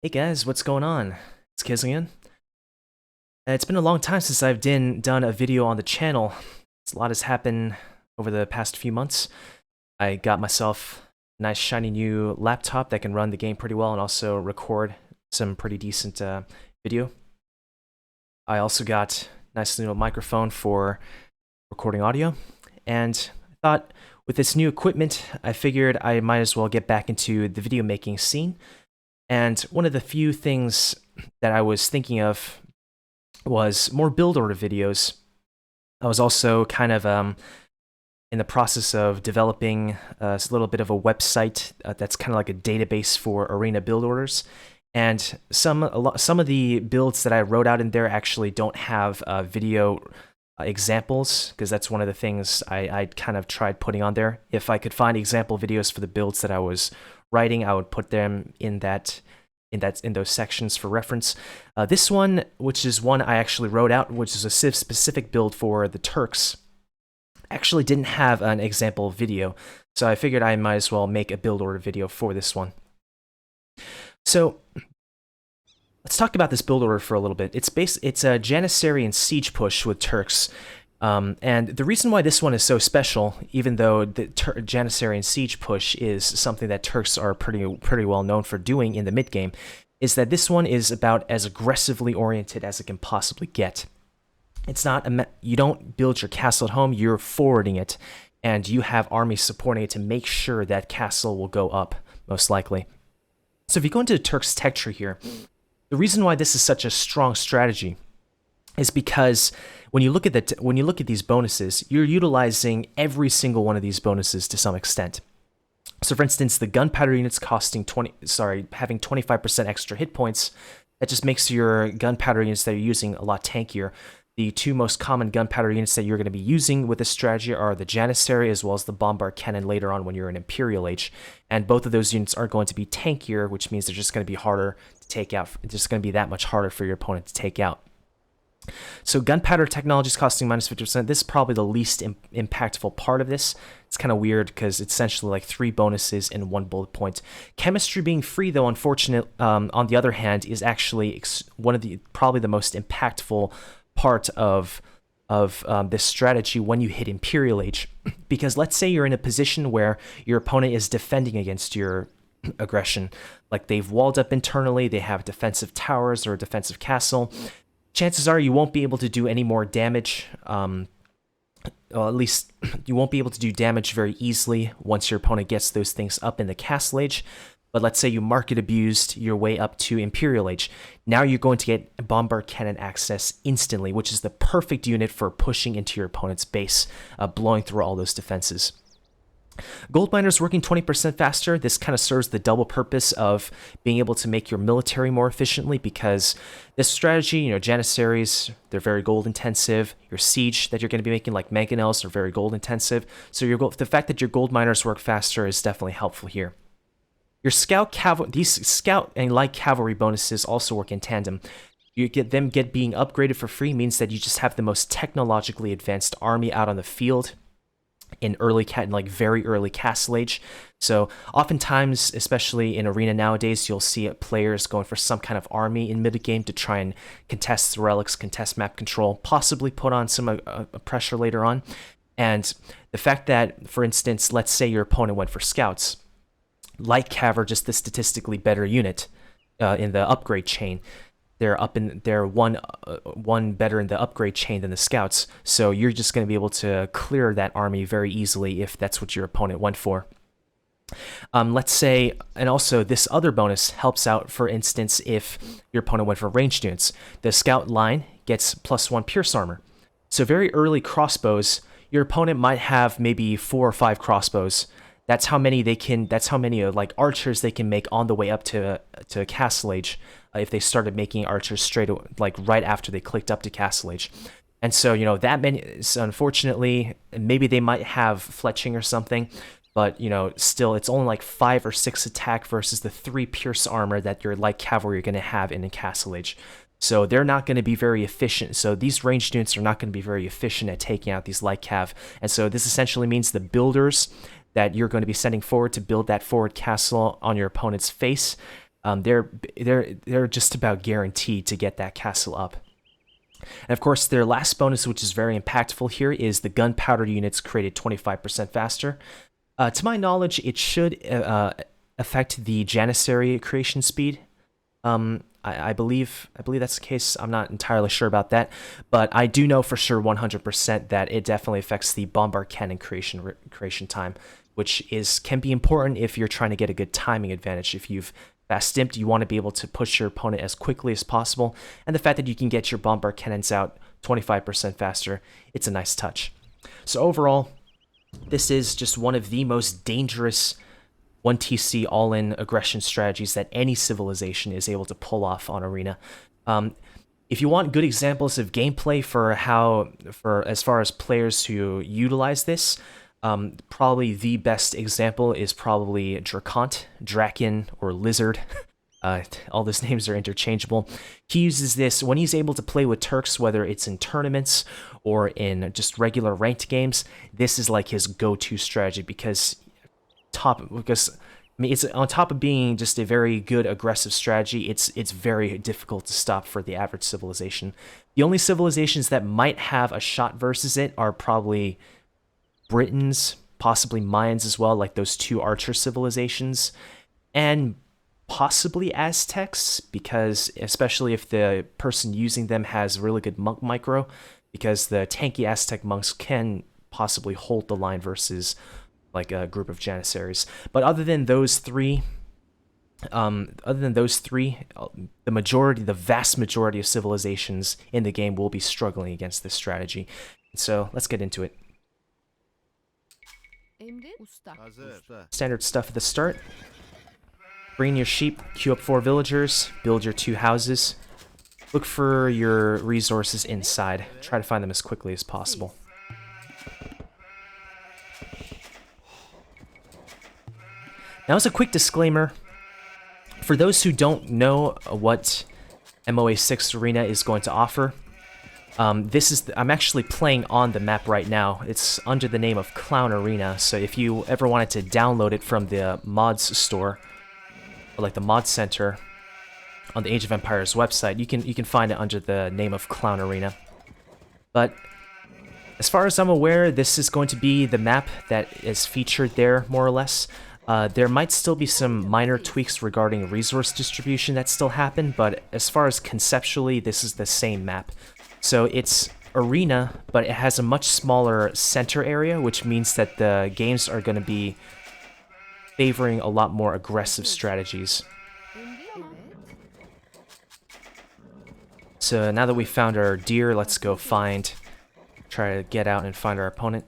Hey guys, what's going on? It's Kiz again. It's been a long time since I've done a video on the channel. A lot has happened over the past few months. I got myself a nice shiny new laptop that can run the game pretty well and also record some pretty decent video. I also got a nice little microphone for recording audio. And I thought with this new equipment, I figured I might as well get back into the video making scene. And one of the few things that I was thinking of was more build order videos. I was also kind of in the process of developing a little bit of a website that's kind of like a database for arena build orders. And some of the builds that I wrote out in there actually don't have video examples, because that's one of the things I kind of tried putting on there. If I could find example videos for the builds that I was writing, I would put them in those sections for reference. This one, which is one I actually wrote out, which is a specific build for the Turks, actually didn't have an example video, so I figured I might as well make a build order video for this one. So let's talk about this build order for a little bit. It's a Janissary and siege push with Turks. And the reason why this one is so special, even though the Janissary and siege push is something that Turks are pretty well known for doing in the mid game, is that this one is about as aggressively oriented as it can possibly get. It's not you don't build your castle at home, you're forwarding it, and you have armies supporting it to make sure that castle will go up, most likely. So if you go into the Turks tech tree here, the reason why this is such a strong strategy is because when you look at these bonuses, you're utilizing every single one of these bonuses to some extent. So for instance, the gunpowder units having 25% extra hit points, that just makes your gunpowder units that you're using a lot tankier. The two most common gunpowder units that you're going to be using with this strategy are the Janissary as well as the bombard cannon later on when you're in Imperial Age. And both of those units are going to be tankier, which means they're just going to be harder to take out. It's just going to be that much harder for your opponent to take out. So gunpowder technology is costing minus 50%. This is probably the least impactful part of this. It's kind of weird because it's essentially like 3 bonuses in 1 bullet point. Chemistry being free, though, unfortunate, on the other hand, is actually one of probably the most impactful part of this strategy when you hit Imperial Age. Because let's say you're in a position where your opponent is defending against your aggression. Like they've walled up internally, they have defensive towers or a defensive castle. Chances are you won't be able to do any more damage, or at least you won't be able to do damage very easily once your opponent gets those things up in the Castle Age. But let's say you market abused your way up to Imperial Age. Now you're going to get bombard cannon access instantly, which is the perfect unit for pushing into your opponent's base, blowing through all those defenses. Gold miners working 20% faster. This kind of serves the double purpose of being able to make your military more efficiently, because this strategy, Janissaries, they're very gold intensive. Your siege that you're going to be making, like mangonels, are very gold intensive. So the fact that your gold miners work faster is definitely helpful here. Your these scout and light cavalry bonuses also work in tandem. You get them being upgraded for free means that you just have the most technologically advanced army out on the field in very early Castle Age. So oftentimes, especially in Arena nowadays, you'll see players going for some kind of army in mid-game to try and contest the relics, contest map control, possibly put on some pressure later on. And the fact that, for instance, let's say your opponent went for scouts, light cav are just the statistically better unit in the upgrade chain. They're one better in the upgrade chain than the scouts, so you're just going to be able to clear that army very easily if that's what your opponent went for. Let's say, and also this other bonus helps out, for instance, if your opponent went for ranged units. The scout line gets +1 pierce armor. So very early crossbows, your opponent might have maybe 4 or 5 crossbows. That's how many like archers they can make on the way up to Castle Age. If they started making archers right after they clicked up to Castle Age. And so, that many, so unfortunately, maybe they might have fletching or something, but, still, it's only like 5 or 6 attack versus the 3 pierce armor that your light cavalry are going to have in a Castle Age. So they're not going to be very efficient. So these ranged units are not going to be very efficient at taking out these light cav. And so this essentially means the builders that you're going to be sending forward to build that forward castle on your opponent's face, They're just about guaranteed to get that castle up. And of course, their last bonus, which is very impactful here, is the gunpowder units created 25% faster. To my knowledge, it should affect the Janissary creation speed. I believe that's the case. I'm not entirely sure about that, but I do know for sure 100% that it definitely affects the bombard cannon creation time, which can be important if you're trying to get a good timing advantage. If you've fast stimped, you want to be able to push your opponent as quickly as possible, and the fact that you can get your bombard cannons out 25% faster, it's a nice touch. So overall, this is just one of the most dangerous 1TC all-in aggression strategies that any civilization is able to pull off on Arena. If you want good examples of gameplay for as far as players who utilize this, probably the best example is probably Drakont, Draken, or Lizard. All those names are interchangeable. He uses this when he's able to play with Turks, whether it's in tournaments or in just regular ranked games. This is like his go-to strategy because it's on top of being just a very good aggressive strategy, it's very difficult to stop for the average civilization. The only civilizations that might have a shot versus it are probably Britons, possibly Mayans as well, like those two archer civilizations, and possibly Aztecs, because especially if the person using them has really good monk micro, because the tanky Aztec monks can possibly hold the line versus like a group of Janissaries. But other than those three, the vast majority of civilizations in the game will be struggling against this strategy. So let's get into it. Standard stuff at the start. Bring your sheep, queue up 4 villagers, build your 2 houses. Look for your resources inside. Try to find them as quickly as possible. Now, as a quick disclaimer, for those who don't know what MOA 6 Arena is going to offer, I'm actually playing on the map right now. It's under the name of Clown Arena, so if you ever wanted to download it from the mods store, or like the mod center on the Age of Empires website, you can find it under the name of Clown Arena. But as far as I'm aware, this is going to be the map that is featured there, more or less. There might still be some minor tweaks regarding resource distribution that still happen, but as far as conceptually, this is the same map. So it's Arena, but it has a much smaller center area, which means that the games are going to be favoring a lot more aggressive strategies. So now that we found our deer, let's go try to get out and find our opponent.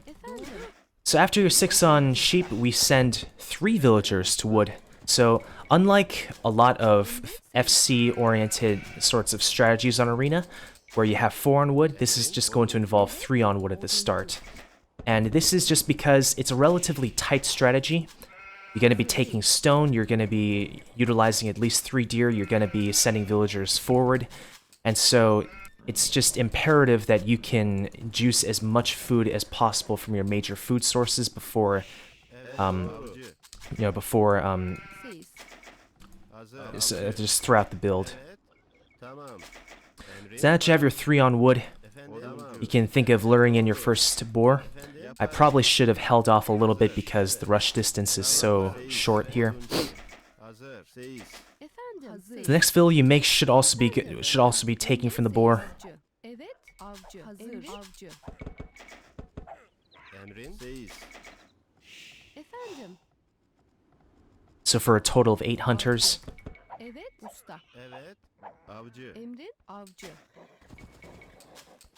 So after your 6 on sheep, we send 3 villagers to wood. So unlike a lot of FC-oriented sorts of strategies on Arena, where you have 4 on wood, this is just going to involve 3 on wood at the start. And this is just because it's a relatively tight strategy. You're going to be taking stone, you're going to be utilizing at least 3 deer, you're going to be sending villagers forward. And so it's just imperative that you can juice as much food as possible from your major food sources before just throughout the build. So now that you have your 3 on wood, you can think of luring in your first boar. I probably should have held off a little bit because the rush distance is so short here. The next fill you make should also be taking from the boar. So for a total of 8 hunters.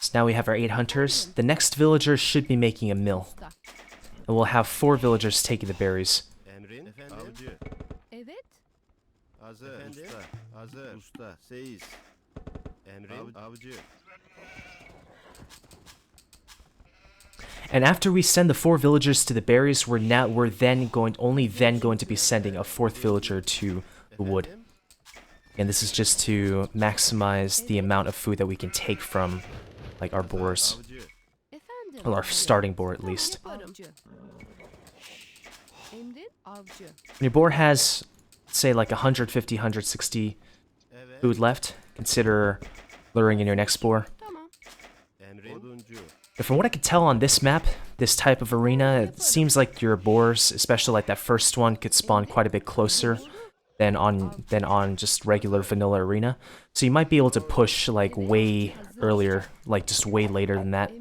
So now we have our 8 hunters. The next villager should be making a mill. And we'll have 4 villagers taking the berries. And after we send the 4 villagers to the berries, we're only then going to be sending a 4th villager to the wood. And this is just to maximize the amount of food that we can take from like our boars. Well, our starting boar at least. When your boar has say like 150, 160 food left, consider luring in your next boar. But from what I could tell on this map, this type of arena, it seems like your boars, especially like that first one, could spawn quite a bit closer than on just regular vanilla arena. So you might be able to push like way earlier, like just way later than that.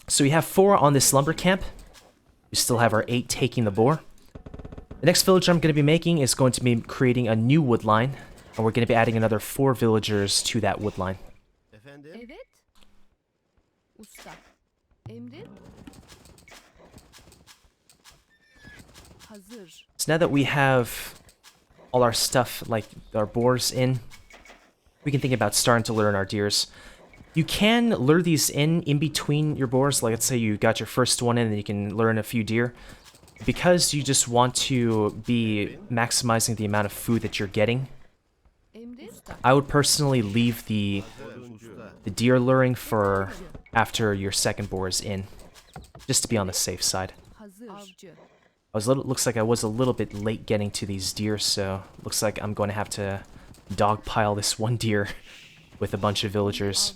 So we have 4 on this lumber camp. We still have our 8 taking the boar. The next villager I'm going to be making is going to be creating a new woodline, and we're going to be adding another 4 villagers to that woodline. So now that we have all our stuff, like our boars in, we can think about starting to lure our deers. You can lure these in between your boars, like let's say you got your first one in and you can lure in a few deer. Because you just want to be maximizing the amount of food that you're getting, I would personally leave the deer luring for after your second boar is in, just to be on the safe side. Looks like I was a little bit late getting to these deer, so looks like I'm going to have to dogpile this one deer with a bunch of villagers.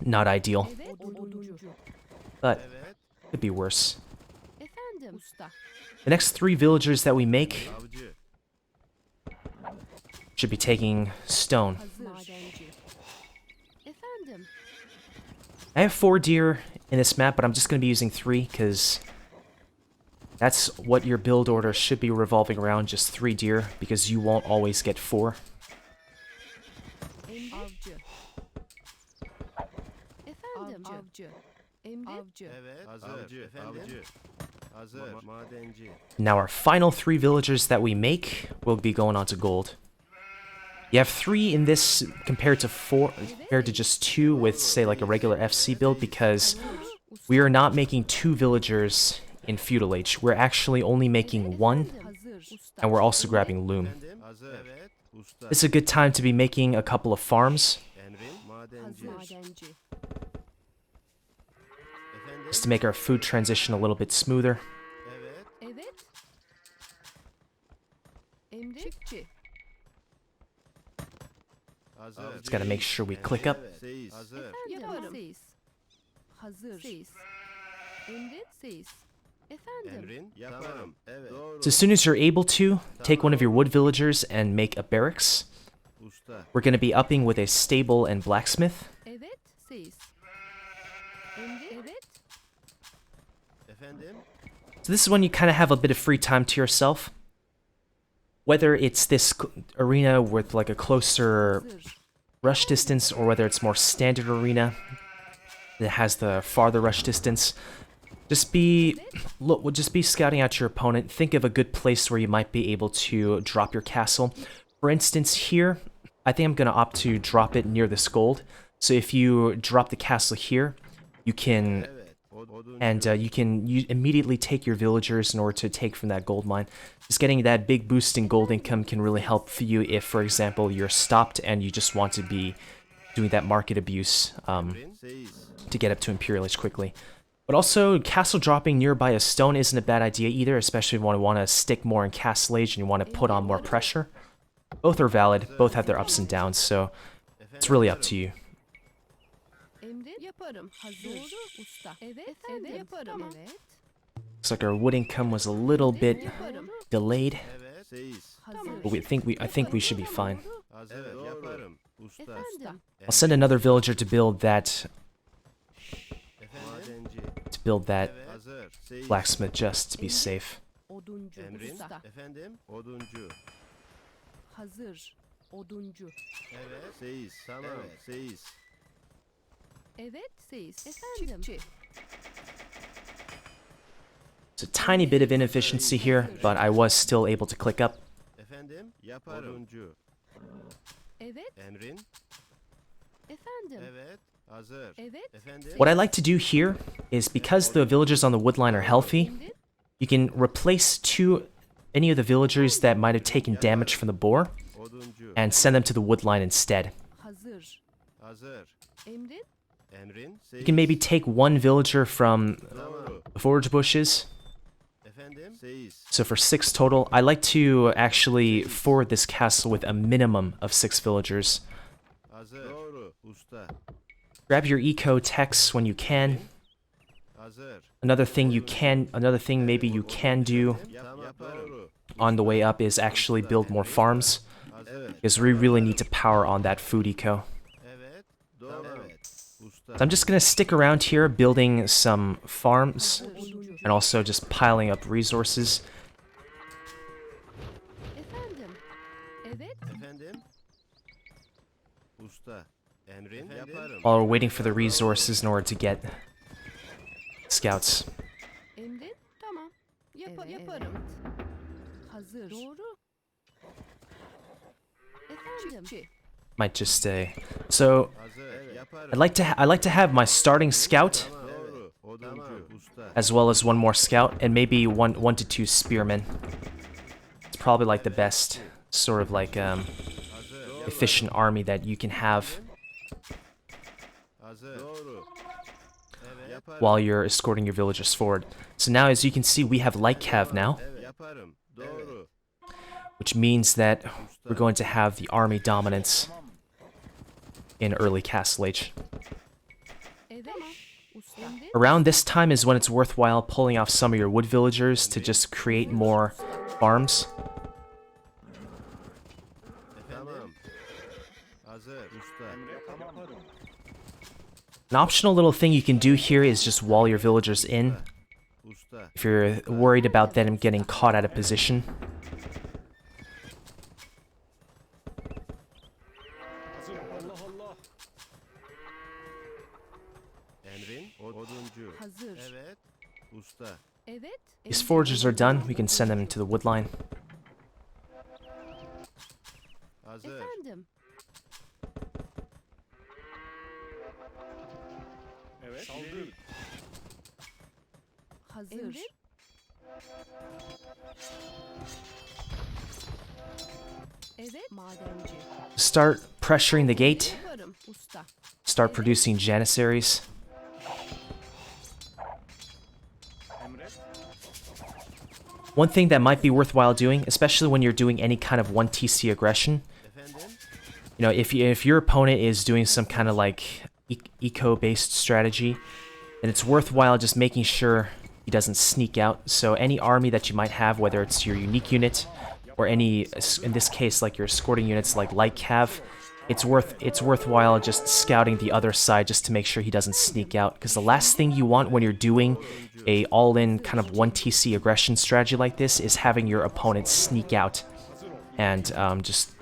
Not ideal, but could be worse. The next 3 villagers that we make should be taking stone. I have 4 deer in this map, but I'm just going to be using 3 because that's what your build order should be revolving around, just 3 deer, because you won't always get 4. Now our final 3 villagers that we make will be going on to gold. You have 3 in this compared to just 2 with, say, like a regular FC build, because we are not making 2 villagers in Feudal Age. We're actually only making 1, and we're also grabbing Loom. It's a good time to be making a couple of farms, just to make our food transition a little bit smoother. Just gotta make sure we click up. So as soon as you're able to, take one of your wood villagers and make a barracks. We're gonna be upping with a stable and blacksmith. So this is when you kind of have a bit of free time to yourself. Whether it's this arena with like a closer rush distance, or whether it's more standard arena that has the farther rush distance, just be scouting out your opponent. Think of a good place where you might be able to drop your castle. For instance, here, I think I'm gonna opt to drop it near this gold. So if you drop the castle here, you can immediately take your villagers in order to take from that gold mine. Just getting that big boost in gold income can really help for you if, for example, you're stopped and you just want to be doing that market abuse to get up to Imperial Age quickly. But also, castle dropping nearby a stone isn't a bad idea either, especially if you want to stick more in Castle Age and you want to put on more pressure. Both are valid, both have their ups and downs, so it's really up to you. Looks like our wood income was a little bit delayed, but I think we should be fine. I'll send another villager to build that blacksmith just to be safe. It's a tiny bit of inefficiency here, but I was still able to click up. What I like to do here is, because the villagers on the woodline are healthy, you can replace any of the villagers that might have taken damage from the boar and send them to the woodline instead. You can maybe take one villager from the forage bushes. So for 6 total, I like to actually forward this castle with a minimum of 6 villagers. Grab your eco techs when you can. Another thing maybe you can do on the way up is actually build more farms, because we really need to power on that food eco. So I'm just gonna stick around here building some farms and also just piling up resources. While we're waiting for the resources in order to get scouts. Might just stay. So I like to have my starting scout, as well as one more scout, and maybe one to 2 spearmen. It's probably like the best sort of like efficient army that you can have while you're escorting your villagers forward. So now, as you can see, we have light cav now, which means that we're going to have the army dominance in early Castle Age. Around this time is when it's worthwhile pulling off some of your wood villagers to just create more farms. An optional little thing you can do here is just wall your villagers in, if you're worried about them getting caught out of position. These foragers are done, we can send them to the woodline. Start pressuring the gate. Start producing Janissaries. One thing that might be worthwhile doing, especially when you're doing any kind of 1 TC aggression, you know, if your opponent is doing some kind of like eco-based strategy, then it's worthwhile just making sure he doesn't sneak out. So any army that you might have, whether it's your unique unit or any, in this case, like your escorting units like light cav, it's worthwhile just scouting the other side just to make sure he doesn't sneak out. Because the last thing you want when you're doing a all-in kind of 1 TC aggression strategy like this is having your opponent sneak out and just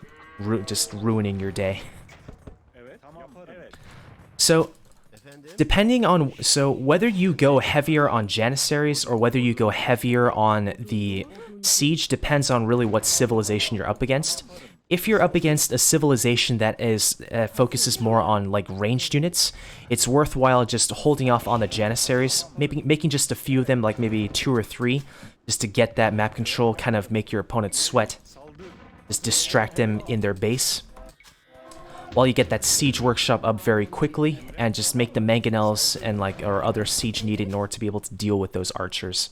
ruining your day. So depending on, whether you go heavier on Janissaries or whether you go heavier on the siege depends on really what civilization you're up against. If you're up against a civilization that is focuses more on like ranged units, it's worthwhile just holding off on the Janissaries, maybe making just a few of them, like maybe 2 or 3, just to get that map control, kind of make your opponent sweat. Just distract them in their base, while you get that siege workshop up very quickly, and just make the mangonels and or other siege needed in order to be able to deal with those archers.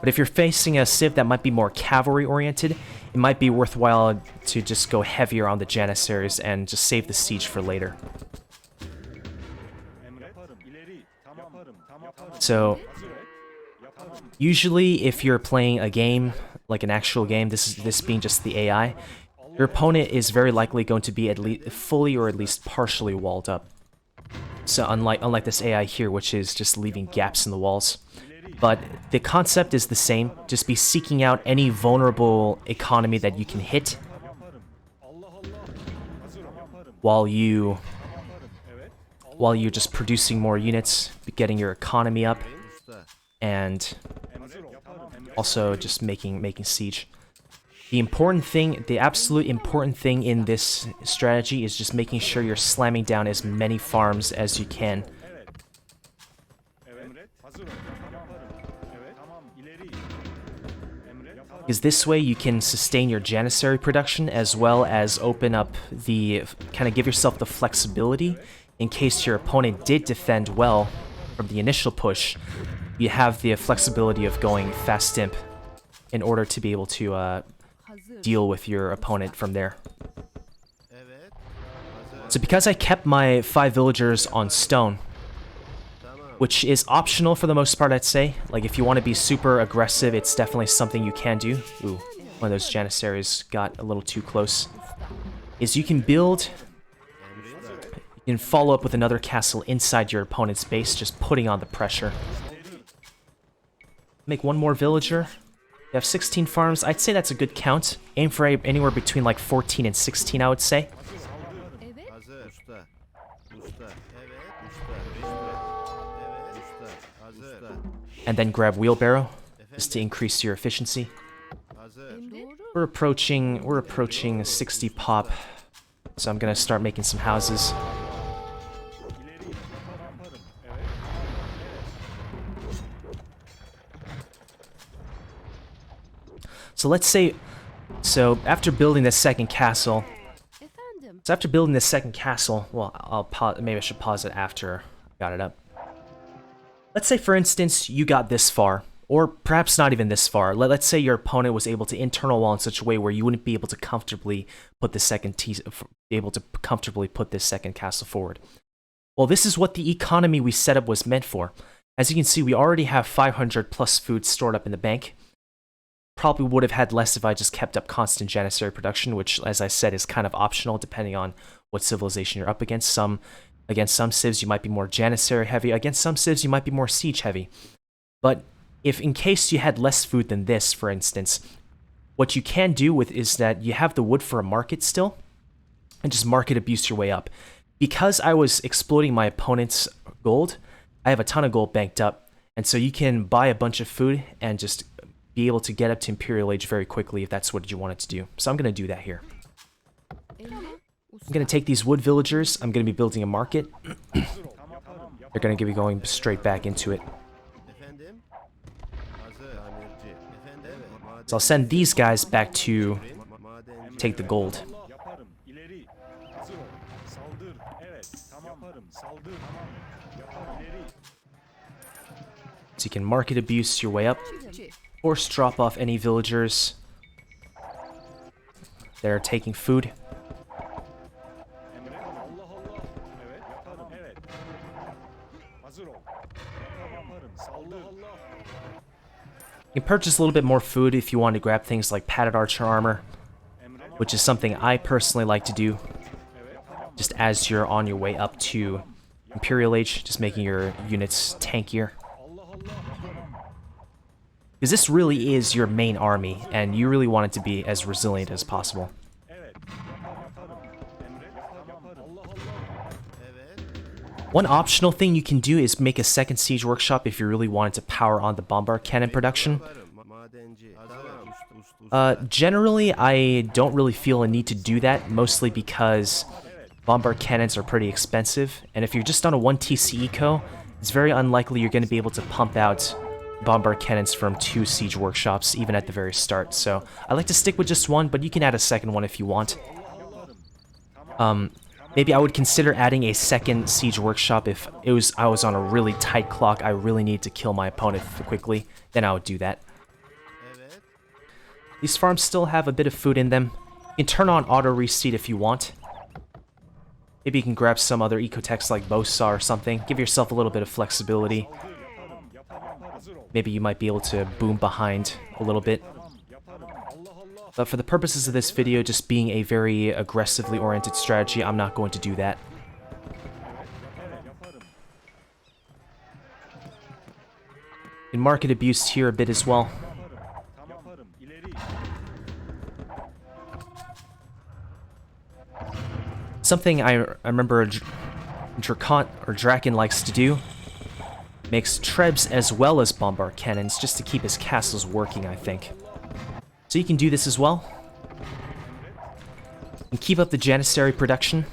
But if you're facing a civ that might be more cavalry-oriented, it might be worthwhile to just go heavier on the Janissaries and just save the siege for later. So, usually if you're playing a game, like an actual game, this being just the AI, your opponent is very likely going to be at least fully or at least partially walled up. So unlike this AI here, which is just leaving gaps in the walls. But the concept is the same. Just be seeking out any vulnerable economy that you can hit while you're just producing more units, getting your economy up, and also just making siege. The important thing, the absolute important thing in this strategy is just making sure you're slamming down as many farms as you can. because this way you can sustain your Janissary production as well as open up the, kind of give yourself the flexibility in case your opponent did defend well from the initial push. You have the flexibility of going fast imp in order to be able to deal with your opponent from there. So because I kept my 5 villagers on stone, which is optional for the most part, I'd say. Like, if you want to be super aggressive, it's definitely something you can do. Ooh, one of those Janissaries got a little too close. Is you can build... You can follow up with another castle inside your opponent's base, just putting on the pressure. Make one more villager. You have 16 farms. I'd say that's a good count. Aim for anywhere between like 14 and 16, I would say. And then grab wheelbarrow, just to increase your efficiency. We're approaching 60 pop, so I'm gonna start making some houses. So let's say, after building this second castle, well, I'll pause. Maybe I should pause it after I got it up. Let's say, for instance, you got this far, or perhaps not even this far. Let's say your opponent was able to internal wall in such a way where you wouldn't be able to comfortably put this second castle forward. Well, this is what the economy we set up was meant for. As you can see, we already have 500 plus food stored up in the bank. Probably would have had less if I just kept up constant Janissary production, which, as I said, is kind of optional depending on what civilization you're up against. Against some civs, you might be more Janissary heavy. Against some civs, you might be more siege heavy. But if in case you had less food than this, for instance, what you can do is that you have the wood for a market still, and just market abuse your way up. Because I was exploiting my opponent's gold, I have a ton of gold banked up, and so you can buy a bunch of food and just be able to get up to Imperial Age very quickly if that's what you wanted to do. So I'm going to do that here. I'm going to take these wood villagers. I'm going to be building a market. They're going to be going straight back into it. So I'll send these guys back to take the gold. So you can market abuse your way up. Force drop off any villagers that are taking food. You can purchase a little bit more food if you want to grab things like padded archer armor, which is something I personally like to do just as you're on your way up to Imperial Age, just making your units tankier. Because this really is your main army, and you really want it to be as resilient as possible. One optional thing you can do is make a second siege workshop if you really wanted to power on the bombard cannon production. Generally, I don't really feel a need to do that, mostly because bombard cannons are pretty expensive, and if you're just on a 1 TC eco, it's very unlikely you're going to be able to pump out bombard cannons from 2 siege workshops, even at the very start. So I like to stick with just one, but you can add a second one if you want. Maybe I would consider adding a second siege workshop if I was on a really tight clock, I really need to kill my opponent quickly, then I would do that. These farms still have a bit of food in them. You can turn on auto reseed if you want. Maybe you can grab some other ecotechs like Bosa or something. Give yourself a little bit of flexibility. Maybe you might be able to boom behind a little bit. But for the purposes of this video, just being a very aggressively oriented strategy, I'm not going to do that. And market abuse here a bit as well. Something I remember Draken likes to do. Makes trebs as well as bombard cannons just to keep his castles working, I think. So you can do this as well. And keep up the Janissary production.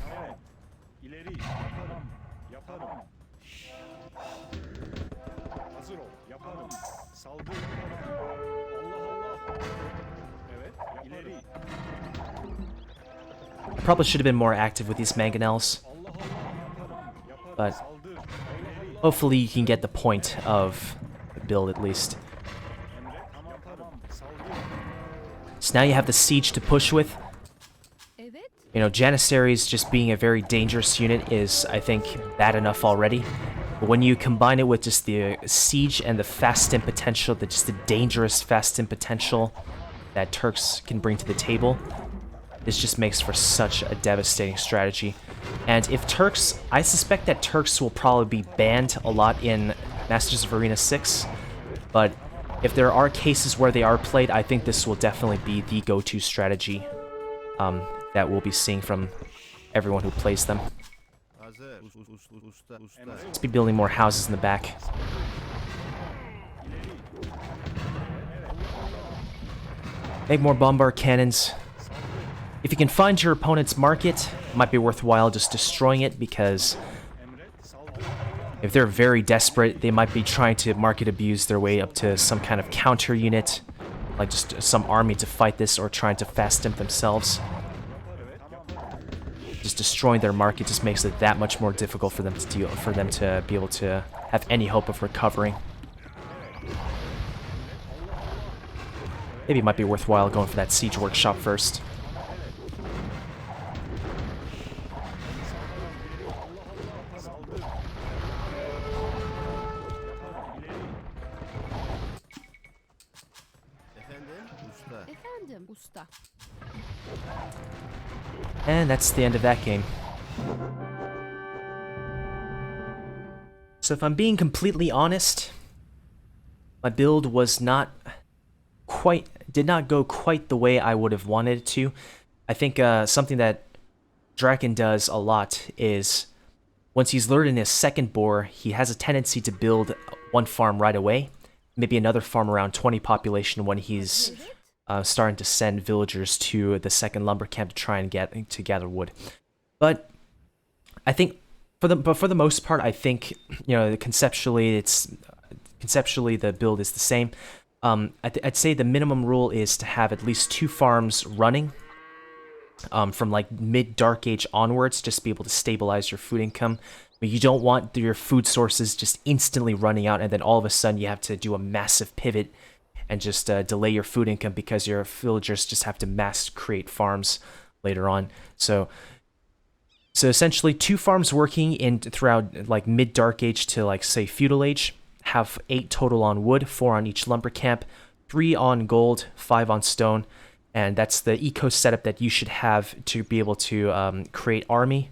I probably should have been more active with these mangonels, but hopefully you can get the point of the build at least. So now you have the siege to push with. You know, Janissaries just being a very dangerous unit is, I think, bad enough already. But when you combine it with just the siege and the fast stim potential, just the dangerous fast stim potential that Turks can bring to the table, this just makes for such a devastating strategy. And if Turks, I suspect that Turks will probably be banned a lot in Masters of Arena 6, but if there are cases where they are played, I think this will definitely be the go-to strategy that we'll be seeing from everyone who plays them. Let's be building more houses in the back. Make more bombard cannons. If you can find your opponent's market, it might be worthwhile just destroying it, because if they're very desperate, they might be trying to market abuse their way up to some kind of counter unit, like just some army to fight this, or trying to fast stimp themselves. Just destroying their market just makes it that much more difficult for them to be able to have any hope of recovering. Maybe it might be worthwhile going for that siege workshop first. And that's the end of that game. So if I'm being completely honest, my build was did not go quite the way I would have wanted it to. I think something that Draken does a lot is, once he's lured in his second boar, he has a tendency to build one farm right away, maybe another farm around 20 population when he's starting to send villagers to the second lumber camp to try and gather wood. But I think for the most part, I think, you know, conceptually the build is the same. I'd say the minimum rule is to have at least 2 farms running from like mid Dark Age onwards, just to be able to stabilize your food income. But you don't want your food sources just instantly running out, and then all of a sudden you have to do a massive pivot and just delay your food income because your villagers just have to mass create farms later on. So essentially 2 farms working throughout like mid Dark Age to like say Feudal Age. Have 8 total on wood, 4 on each lumber camp, 3 on gold, 5 on stone, and that's the eco setup that you should have to be able to create army.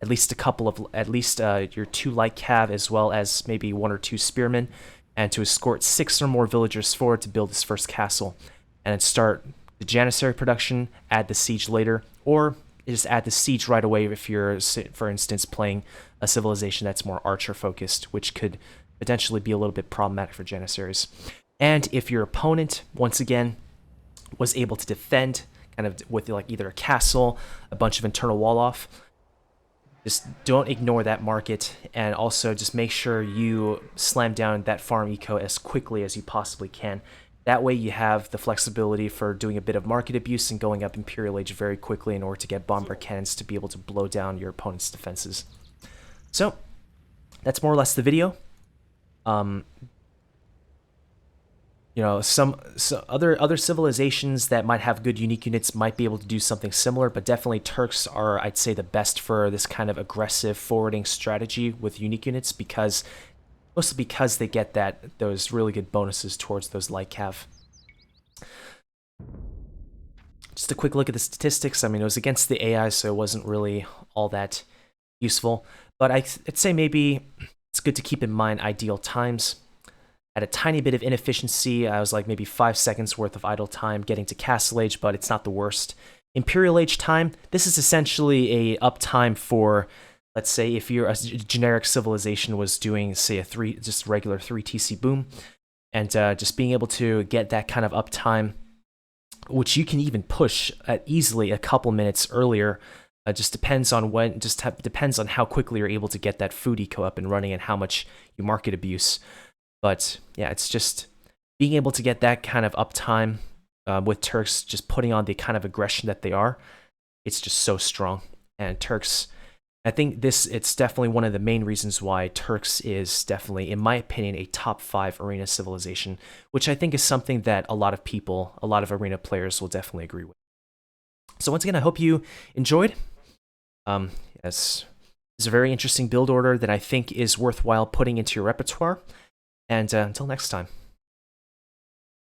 At least your 2 light cav, as well as maybe 1 or 2 spearmen, and to escort 6 or more villagers forward to build his first castle, and then start the Janissary production, add the siege later, or just add the siege right away if you're, for instance, playing a civilization that's more archer focused, which could potentially be a little bit problematic for Janissaries. And if your opponent, once again, was able to defend kind of with like either a castle, a bunch of internal wall off, just don't ignore that market, and also just make sure you slam down that farm eco as quickly as you possibly can. That way you have the flexibility for doing a bit of market abuse and going up Imperial Age very quickly in order to get bombard cannons to be able to blow down your opponent's defenses. So that's more or less the video. You know, other civilizations that might have good unique units might be able to do something similar, but definitely Turks are, I'd say, the best for this kind of aggressive forwarding strategy with unique units, mostly because they get those really good bonuses towards those light cav. Just a quick look at the statistics. I mean, it was against the AI, so it wasn't really all that useful, but I'd say maybe it's good to keep in mind ideal times. At a tiny bit of inefficiency, I was like maybe 5 seconds worth of idle time getting to Castle Age, but it's not the worst. Imperial Age time, this is essentially a uptime for, let's say, if you're a generic civilization was doing, say, just regular 3 TC boom, and just being able to get that kind of uptime, which you can even push at easily a couple minutes earlier. Just depends on depends on how quickly you're able to get that food eco up and running and how much you market abuse. But yeah, it's just being able to get that kind of uptime with Turks just putting on the kind of aggression that they are, it's just so strong. And Turks, I think it's definitely one of the main reasons why Turks is definitely, in my opinion, a top 5 arena civilization, which I think is something that a lot of people, a lot of arena players will definitely agree with. So once again, I hope you enjoyed. Yes, it's a very interesting build order that I think is worthwhile putting into your repertoire. And until next time.